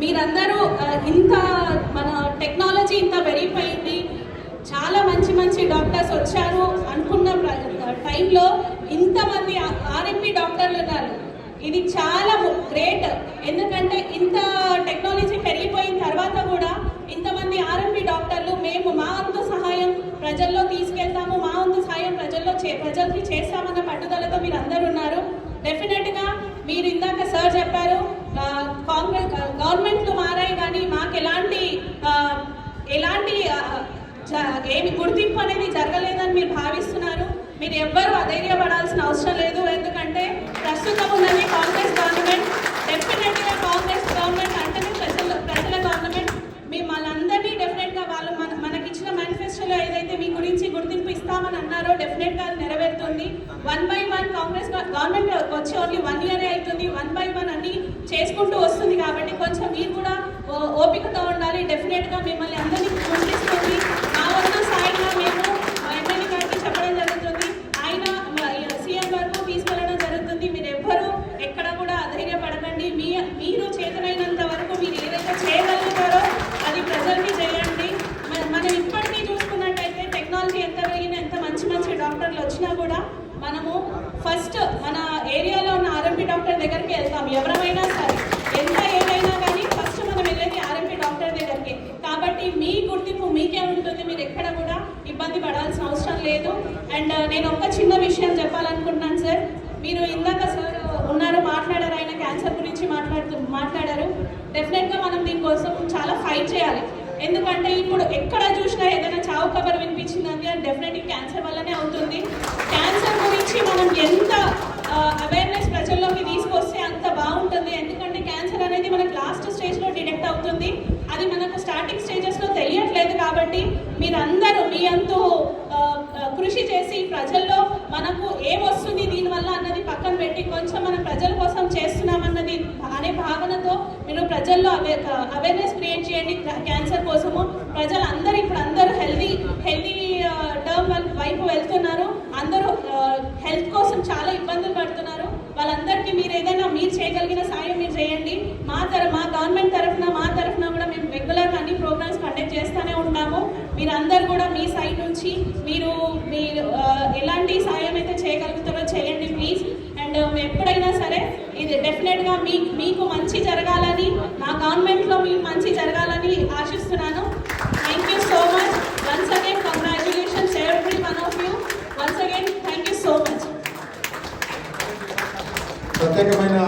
మీరందరూ ఇంత మన టెక్నాలజీ ఇంత పెరిగిపోయింది, చాలా మంచి మంచి డాక్టర్స్ వచ్చారు అనుకున్న టైంలో ఇంతమంది ఆర్ఎంపీ డాక్టర్లు ఉన్నారు. ఇది చాలా గ్రేట్. ఎందుకంటే ఇంత టెక్నాలజీ పెరిగిపోయిన తర్వాత కూడా ఇంతమంది ఆర్ఎంపీ డాక్టర్లు మేము మా వంతు సహాయం ప్రజల్లో తీసుకెళ్తాము, మా వంతు సహాయం ప్రజలకి చేస్తామన్న పట్టుదలతో మీరు అందరూ ఉన్నారు. డెఫినెట్గా మీరు ఇందాక సార్ చెప్పారు, గవర్నమెంట్లు మారాయి కానీ మాకు ఎలాంటి ఏమి గుర్తింపు అనేది జరగలేదని మీరు భావిస్తున్నారు. మీరు ఎవ్వరూ అధైర్యపడాల్సిన అవసరం లేదు. ఎందుకంటే ప్రస్తుతం ఉన్నది కాంగ్రెస్ గవర్నమెంట్. డెఫినెట్గా కాంగ్రెస్ గవర్నమెంట్ అంటేనే ప్రజల గవర్నమెంట్. మనందరినీ డెఫినెట్గా వాళ్ళు మనకిచ్చిన మేనిఫెస్టోలో ఏదైతే మీ గురించి గుర్తింపు ఇస్తామని అన్నారో డెఫినెట్గా అది నెరవేరుతుంది. 1 by 1 కాంగ్రెస్ గవర్నమెంట్ వచ్చి ఓన్లీ 1 year అవుతుంది. 1 by 1 అన్ని చేసుకుంటూ వస్తుంది. కాబట్టి కొంచెం మీరు కూడా ఓపికతో ఉండాలి. డెఫినెట్గా మిమ్మల్ని అందరినీ గుర్తిస్తుంది. మా వల్ల సాయంగా మేము ఎమ్మెల్యే గారికి చెప్పడం జరుగుతుంది. ఆయన సీఎం వరకు తీసుకెళ్ళడం జరుగుతుంది. మీరు ఎవ్వరూ ఎక్కడ కూడా అధైర్యపడకండి. మీరు చేతనైనంత వరకు మీరు ఏదైతే చేయగలుగుతారో అది ప్రజలకి చేయండి. మనం ఇప్పటికీ చూసుకున్నట్టయితే టెక్నాలజీ ఎంత పెరిగినా, ఎంత మంచి మంచి డాక్టర్లు వచ్చినా కూడా మనము ఫస్ట్ మన ఏరియాలో ఉన్న ఆర్ఎంపీ డాక్టర్ దగ్గరికి వెళ్తాం. ఎవరైనా సరే ఎంత ఏదైనా కానీ ఫస్ట్ మనం వెళ్ళేది ఆర్ఎంపీ డాక్టర్ దగ్గరికి. కాబట్టి మీ గుర్తింపు మీకే ఉంటుంది. మీరు ఎక్కడ కూడా ఇబ్బంది పడాల్సిన అవసరం లేదు. అండ్ నేను ఒక చిన్న విషయం చెప్పాలనుకుంటున్నాను సార్. మీరు ఇందాక సార్ ఉన్నారు, మాట్లాడారు, ఆయన క్యాన్సర్ గురించి మాట్లాడారు. డెఫినెట్గా మనం దీనికోసం చాలా ఫైట్ చేయాలి. ఎందుకంటే ఇప్పుడు ఎక్కడ చూసినా ఏదైనా చావు కబర్ వినిపించిందంటే అది డెఫినెట్గా క్యాన్సర్ వల్లనే అవుతుంది. క్యాన్సర్ గురించి మనం ఎంత అవేర్నెస్ ప్రజల్లోకి తీసుకొస్తే అంత బాగుంటుంది. ఎందుకంటే క్యాన్సర్ అనేది మనకు లాస్ట్ స్టేజ్లో డిటెక్ట్ అవుతుంది. అది మనకు స్టార్టింగ్ స్టేజెస్లో తెలియట్లేదు. కాబట్టి మీరందరూ మీ అంతు కృషి చేసి ప్రజల్లో మనకు ఏమొస్తుంది దీనివల్ల అన్నది పక్కన పెట్టి కొంచెం మనం ప్రజల కోసం చేస్తున్నామన్నది అనే భావనతో మీరు ప్రజల్లో అవేర్నెస్ క్రియేట్ చేయండి. క్యాన్సర్ కోసము ప్రజలందరూ ఇప్పుడు అందరూ హెల్దీ టర్మ్ వైపు వెళ్తున్నారు. అందరూ హెల్త్ కోసం చాలా ఇబ్బందులు పడుతున్నారు. వాళ్ళందరికీ మీరు ఏదైనా మీరు చేయగలిగిన సాయం మీరు చేయండి. మా గవర్నమెంట్ తరఫున కూడా మేము రెగ్యులర్గా అన్ని ప్రోగ్రామ్స్ కండక్ట్ చేస్తూనే ఉంటాము. మీరందరూ కూడా మీ సైడ్ నుంచి మీరు ఎలాంటి సాయం అయితే చేయగలుగుతారో చేయండి ప్లీజ్. అండ్ ఎప్పుడైనా సరే ఇది డెఫినెట్గా మీకు మంచి జరగాలని, మా గవర్నమెంట్లో మీకు మంచి జరగాలని ఆశిస్తున్నాను. Thank you so much. Once again congratulations every one of you. Once again thank you so much. ప్రత్యేకమైన